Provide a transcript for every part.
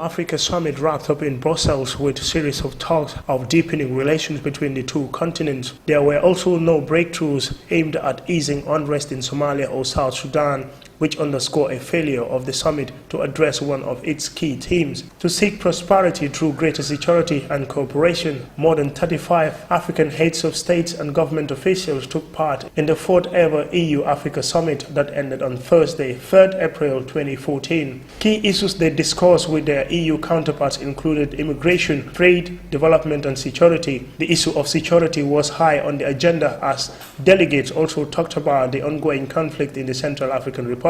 EU-Africa summit wrapped up in Brussels with a series of talks of deepening relations between the two continents. There were also no breakthroughs aimed at easing unrest in Somalia or South Sudan, which underscore a failure of the summit to address one of its key themes, to seek prosperity through greater security and cooperation. More than 35 African heads of states and government officials took part in the fourth ever EU-Africa summit that ended on Thursday, 3rd April 2014. Key issues they discussed with their EU counterparts included immigration, trade, development and security. The issue of security was high on the agenda as delegates also talked about the ongoing conflict in the Central African Republic.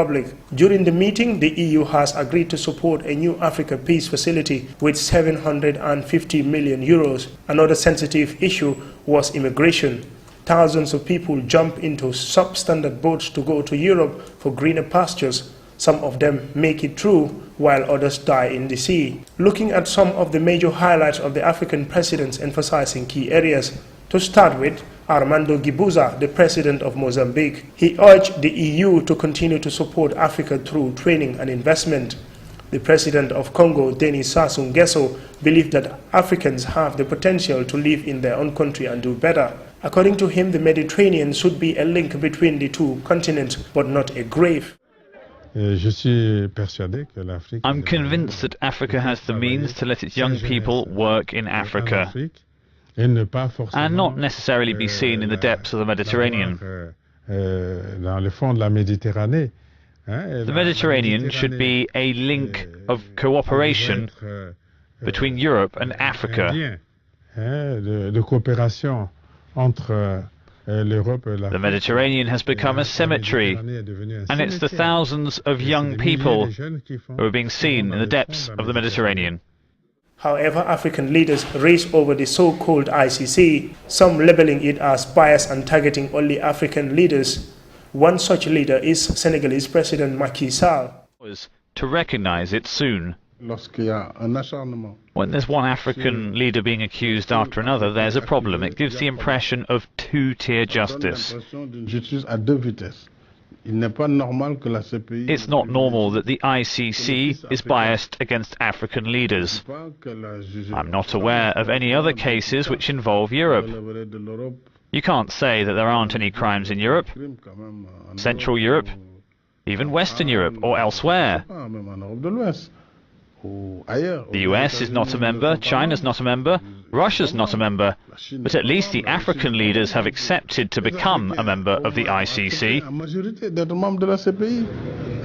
During the meeting, the EU has agreed to support a new Africa Peace Facility with €750 million. Another sensitive issue was immigration. Thousands of people jump into substandard boats to go to Europe for greener pastures. Some of them make it through, while others die in the sea. Looking at some of the major highlights of the African presidents emphasizing key areas. To start with, Armando Guebuza, the president of Mozambique. He urged the EU to continue to support Africa through training and investment. The president of Congo, Denis Sassou Nguesso, believed that Africans have the potential to live in their own country and do better. According to him, the Mediterranean should be a link between the two continents, but not a grave. I'm convinced that Africa has the means to let its young people work in Africa and not necessarily be seen in the depths of the Mediterranean. The Mediterranean should be a link of cooperation between Europe and Africa. The Mediterranean has become a cemetery, and it's the thousands of young people who are being seen in the depths of the Mediterranean. However, African leaders rage over the so-called ICC, some labeling it as biased and targeting only African leaders. One such leader is Senegalese President Macky Sall. To recognize it soon. When there's one African leader being accused after another, there's a problem. It gives the impression of two-tier justice. It's not normal that the ICC is biased against African leaders. I'm not aware of any other cases which involve Europe. You can't say that there aren't any crimes in Europe, Central Europe, even Western Europe or elsewhere. The US is not a member, China's not a member, Russia's not a member, but at least the African leaders have accepted to become a member of the ICC.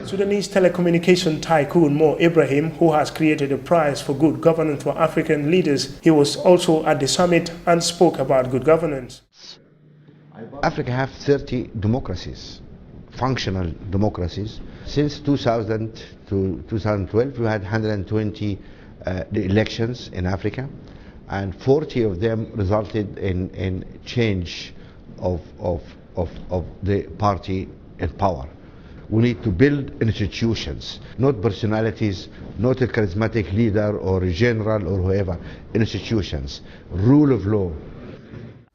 Sudanese telecommunication tycoon Mo Ibrahim, who has created a prize for good governance for African leaders, he was also at the summit and spoke about good governance. Africa has 30 democracies, functional democracies. Since 2000 to 2012, we had 120 elections in Africa, and 40 of them resulted in change of the party in power. We need to build institutions, not personalities, not a charismatic leader or a general or whoever, institutions, rule of law.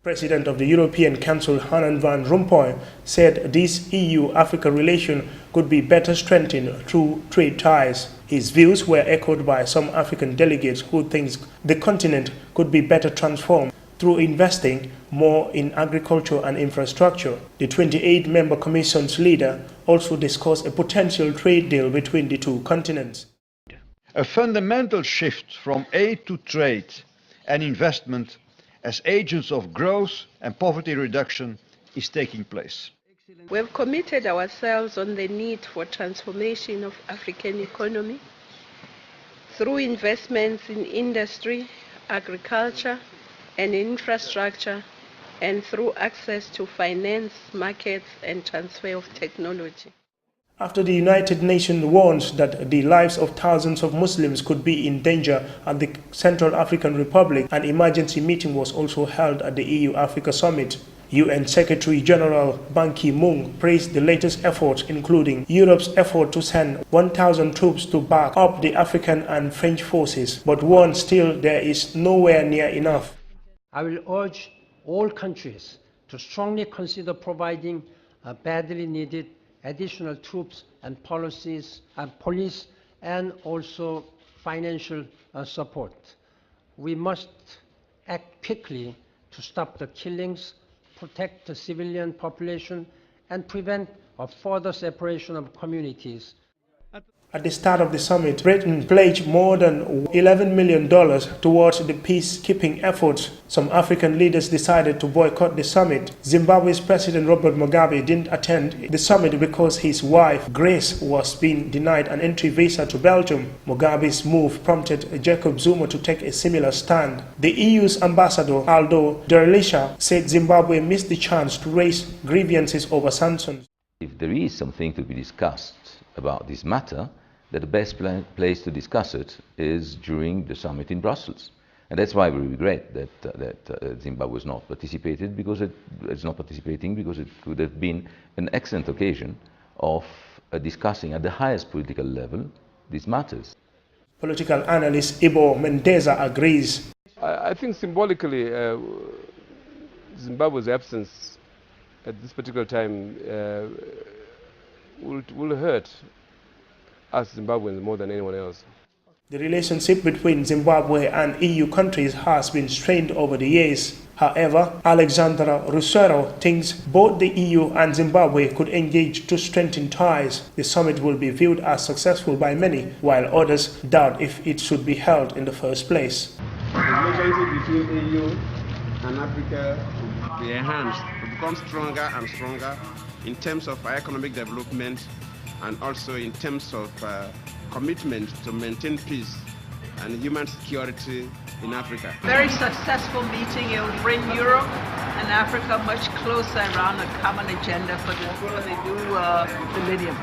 President of the European Council, Herman Van Rompuy, said this EU-Africa relation could be better strengthened through trade ties. His views were echoed by some African delegates who think the continent could be better transformed through investing more in agriculture and infrastructure. The 28-member Commission's leader also discussed a potential trade deal between the two continents. A fundamental shift from aid to trade and investment as agents of growth and poverty reduction is taking place. We have committed ourselves on the need for transformation of African economy through investments in industry, agriculture and infrastructure, and through access to finance, markets and transfer of technology. After the United Nations warns that the lives of thousands of Muslims could be in danger at the Central African Republic, an emergency meeting was also held at the EU-Africa Summit. UN Secretary General Ban Ki-moon praised the latest efforts, including Europe's effort to send 1,000 troops to back up the African and French forces, but warned still there is nowhere near enough. I will urge all countries to strongly consider providing badly needed additional troops and police and also financial support. We must act quickly to stop the killings, protect the civilian population, and prevent a further separation of communities. At the start of the summit, Britain pledged more than $11 million towards the peacekeeping efforts. Some African leaders decided to boycott the summit. Zimbabwe's President Robert Mugabe didn't attend the summit because his wife, Grace, was being denied an entry visa to Belgium. Mugabe's move prompted Jacob Zuma to take a similar stand. The EU's ambassador, Aldo Derlisha, said Zimbabwe missed the chance to raise grievances over sanctions. If there is something to be discussed about this matter, that the best place to discuss it is during the summit in Brussels. And that's why we regret that Zimbabwe is not participating, because it could have been an excellent occasion of discussing at the highest political level these matters. Political analyst Ibo Mendeza agrees. I think symbolically Zimbabwe's absence at this particular time will hurt us Zimbabweans more than anyone else. The relationship between Zimbabwe and EU countries has been strained over the years. However, Alexandra Rusero thinks both the EU and Zimbabwe could engage to strengthen ties. The summit will be viewed as successful by many, while others doubt if it should be held in the first place. The relationship between EU and Africa will be enhanced, to become stronger and stronger in terms of economic development and also in terms of commitment to maintain peace and human security in Africa. Very successful meeting. It will bring Europe and Africa much closer around a common agenda for the new millennium.